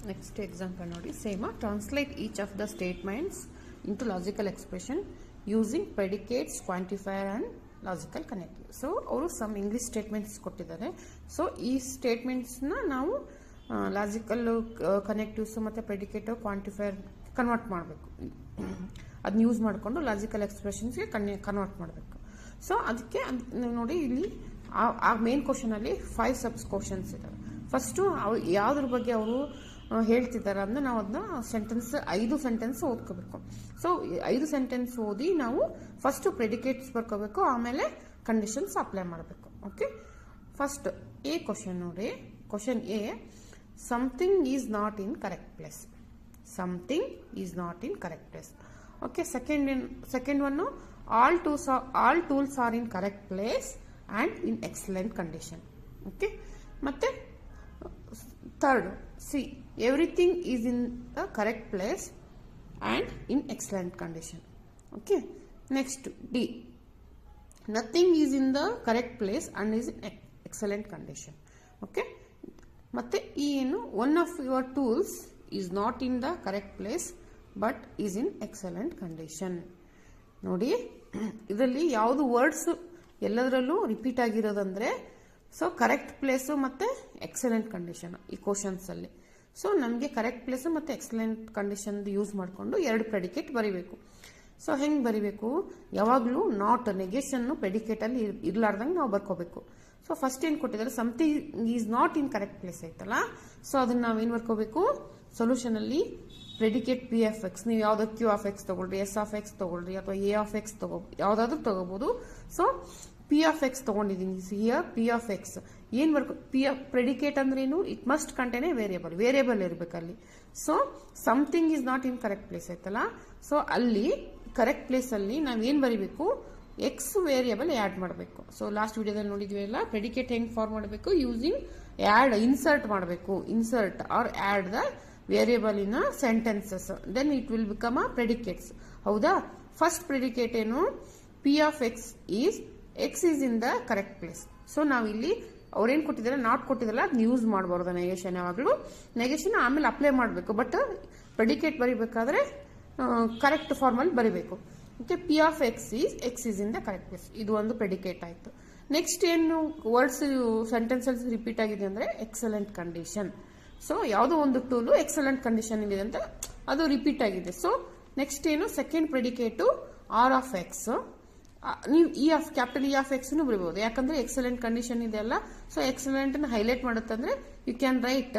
Next example ನೋಡಿ same translate each of the statements into logical expression using predicates, quantifier and logical connective. So ಅವರು some English statements ಕೊಟ್ಟಿದ್ದಾರೆ. So ಈ statements ನಾವು logical ಕನೆಕ್ಟಿವ್ಸ್ ಮತ್ತೆ predicate ಕ್ವಾಂಟಿಫೈರ್ convert ಮಾಡಬೇಕು. ಅದನ್ನ use ಮಾಡಿಕೊಂಡು ಲಾಜಿಕಲ್ ಎಕ್ಸ್ಪ್ರೆಷನ್ಸ್ಗೆ ಕನ್ವರ್ಟ್ ಮಾಡಬೇಕು. ಸೊ ಅದಕ್ಕೆ ನೋಡಿ ಇಲ್ಲಿ ಆ ಮೇನ್ ಕ್ವಶನ್ ಅಲ್ಲಿ 5 ಸಬ್ಸ್ ಕ್ವಶನ್ಸ್ ಇದಾವೆ. ಫಸ್ಟು ಯಾವುದ್ರ ಬಗ್ಗೆ ಅವರು ಹೇಳ್ತಿದ್ದಾರೆ ಅಂದ್ರೆ ನಾವು ಅದನ್ನ ಐದು ಸೆಂಟೆನ್ಸ್ ಓದ್ಕೋಬೇಕು. ಸೊ 5 ಸೆಂಟೆನ್ಸ್ ಓದಿ ನಾವು ಫಸ್ಟ್ ಪ್ರೆಡಿಕೇಟ್ಸ್ ಬರ್ಕೋಬೇಕು, ಆಮೇಲೆ ಕಂಡೀಷನ್ಸ್ ಅಪ್ಲೈ ಮಾಡಬೇಕು. ಓಕೆ, ಫಸ್ಟ್ ಎ ಕ್ವಶನ್ ನೋಡಿ. Question A, something is not in correct place. Something is not in correct place. Okay, second one, all tools are in correct place and in excellent condition. Okay, ಮತ್ತೆ third, see, everything is in the correct place and in excellent condition. Okay, next D, nothing is in the correct place and is in excellent condition. Okay, ಮತ್ತೆ E ಏನು, one of your tools is not in the correct place but is in excellent condition. ನೋಡಿ, ಇದರಲ್ಲಿ ಯಾವುದು words ಎಲ್ಲದರಲ್ಲೂ repeat ಆಗಿರೋದಂದ್ರೆ so correct place ಮತ್ತೆ excellent condition ಈ questions ಅಲ್ಲಿ. So ನಮಗೆ ಕರೆಕ್ಟ್ ಪ್ಲೇಸ್ ಮತ್ತೆ ಎಕ್ಸಲೆಂಟ್ ಕಂಡೀಷನ್ ಯೂಸ್ ಮಾಡಿಕೊಂಡು 2 ಪ್ರೆಡಿಕೇಟ್ ಬರೀಬೇಕು. ಸೊ ಹೆಂಗ್ ಬರೀಬೇಕು, ಯಾವಾಗಲೂ ನಾಟ್ ನೆಗೇಷನ್ ಪ್ರೆಡಿಕೇಟ್ ಅಲ್ಲಿ ಇರ್ಲಾರ್ದಂಗೆ ನಾವು ಬರ್ಕೋಬೇಕು. ಸೊ ಫಸ್ಟ್ ಏನ್ ಕೊಟ್ಟಿದ್ದಾರೆ, something is not in correct place ಐತಲ್ಲ, ಸೊ ಅದನ್ನ ನಾವೇನ್ ಬರ್ಕೋಬೇಕು, ಸೊಲ್ಯೂಷನ್ ಅಲ್ಲಿ ಪ್ರೆಡಿಕೇಟ್ ಪಿ ಆಫ್ ಎಕ್ಸ್, ನೀವು ಯಾವ್ದು ಕ್ಯೂ ಆಫ್ ಎಕ್ಸ್ ತಗೊಳ್ರಿ, ಎಸ್ ಆಫ್ ಎಕ್ಸ್ ತಗೊಳ್ರಿ, ಅಥವಾ ಎ ಆಫ್ ಎಕ್ಸ್ ಯಾವ್ದಾದ್ರು ತಗೋಬಹುದು. ಸೊ ಪಿ ಆಫ್ ಎಕ್ಸ್ ತಗೊಂಡಿದ್ದೀನಿ, ಹಿಯರ್ ಪಿ ಆಫ್ ಎಕ್ಸ್ ಏನ್ ಬರ್ಕೊ, ಪಿ ಆಫ್ ಪ್ರೆಡಿಕೇಟ್ ಅಂದ್ರೆ ಏನು, it must contain a variable ಇರ್ಬೇಕಲ್ಲಿ. So something is not in correct place ಐತಲ್ಲ, ಸೊ ಅಲ್ಲಿ ಕರೆಕ್ಟ್ ಪ್ಲೇಸ್ ಅಲ್ಲಿ ನಾವ್ ಏನ್ ಬರೀಬೇಕು, ಎಕ್ಸ್ ವೇರಿಯಬಲ್ ಆಡ್ ಮಾಡಬೇಕು. ಸೊ ಲಾಸ್ಟ್ ವಿಡಿಯೋದಲ್ಲಿ ನೋಡಿದ್ವಿ ಅಲ್ಲ, ಪ್ರೆಡಿಕೇಟ್ ಹೆಂಗ್ ಫಾರ್ಮ್ ಮಾಡಬೇಕು, ಯೂಸಿಂಗ್ ಇನ್ಸರ್ಟ್ ಮಾಡಬೇಕು, insert or add the variable in sentences, then it will become a predicates. ಹೌದಾ, ಫಸ್ಟ್ ಪ್ರೆಡಿಕೇಟ್ ಏನು, P of X is in the correct place. So ನಾವಿಲ್ಲಿ ಅವ್ರೇನ್ ಕೊಟ್ಟಿದ್ದಾರೆ, ನಾಟ್ ಕೊಟ್ಟಿದ್ರಲ್ಲ, ಅದನ್ನ ಯೂಸ್ ಮಾಡಬಾರ್ದು ನೆಗೇಷನ್. ಯಾವಾಗಲೂ ನೆಗೇಷನ್ ಆಮೇಲೆ ಅಪ್ಲೈ ಮಾಡಬೇಕು, ಬಟ್ ಪ್ರೆಡಿಕೇಟ್ ಬರೀಬೇಕಾದ್ರೆ ಕರೆಕ್ಟ್ ಫಾರ್ಮಲ್ಲಿ ಬರೀಬೇಕು. Okay, P of X is in the correct place, ಇದು ಒಂದು ಪ್ರೆಡಿಕೇಟ್ ಆಯ್ತು. ನೆಕ್ಸ್ಟ್ ಏನು ವರ್ಡ್ಸ್ ಸೆಂಟೆನ್ಸ್ ಅಲ್ಲಿ ರಿಪೀಟ್ ಆಗಿದೆ ಅಂದ್ರೆ ಎಕ್ಸಲೆಂಟ್ ಕಂಡೀಷನ್. ಸೊ ಯಾವುದೋ ಒಂದು ಟೂಲು ಎಕ್ಸಲೆಂಟ್ ಕಂಡೀಷನ್ ಇದೆ ಅಂತ ಅದು ರಿಪೀಟ್ ಆಗಿದೆ. ಸೊ ನೆಕ್ಸ್ಟ್ ಏನು, second predicate R of X, ನೀವು ಕ್ಯಾಪಿಟಲ್ ಇ ಆಫ್ ಎಕ್ಸ್ ಬರೀಬಹುದು, ಯಾಕಂದ್ರೆ ಎಕ್ಸಲೆಂಟ್ ಕಂಡೀಷನ್ ಇದೆ ಅಲ್ಲ. ಸೊ ಎಕ್ಸಲೆಂಟ್ ಹೈಲೈಟ್ ಮಾಡುತ್ತಂದ್ರೆ ಯು ಕ್ಯಾನ್ ರೈಟ್